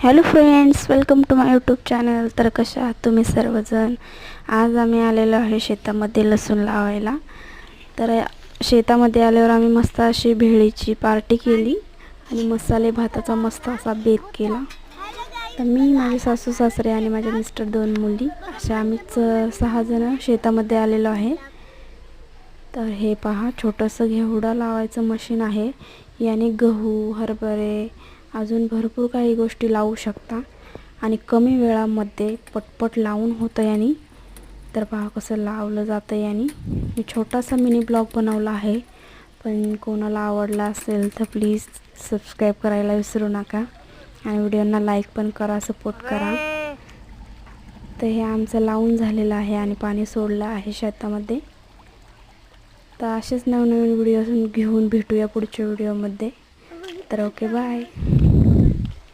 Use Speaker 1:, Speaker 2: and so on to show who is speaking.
Speaker 1: Hello friends, welcome to my YouTube channel. तर कशा आहात तुम्ही सर्वजण? आज आम्ही आलेलो आहे शेतामध्ये लसूण लावायला. तर शेतामध्ये आल्यावर आम्ही मस्त अशी भेळीची पार्टी केली आणि मसाले भाताचा मस्त असा बेत केला. तर मी, माझे सासू सासरे आणि माझे मिस्टर 2 मुली अशा आम्हीच 6 जण शेतामध्ये आलेलो आहे. तर हे पहा, छोटंसं घेवडा लावायचं मशीन आहे. याने गहू, हरभरे, अजून भरपूर काही गोष्टी लावू शकता आणि कमी वेळामध्ये पटपट लावून होतं याने. तर पहा कसं लावलं जातं याने. मी छोटासा मिनी ब्लॉग बनवला आहे, पण कोणाला आवडला असेल तर प्लीज सबस्क्राईब करायला विसरू नका आणि व्हिडिओंना लाईक पण करा, सपोर्ट करा. तर हे आमचं लावून झालेलं आहे आणि पाणी सोडलं आहे शेतामध्ये. तर असेच नवनवीन व्हिडिओ घेऊन भेटूया पुढच्या व्हिडिओमध्ये. तर ओके, बाय.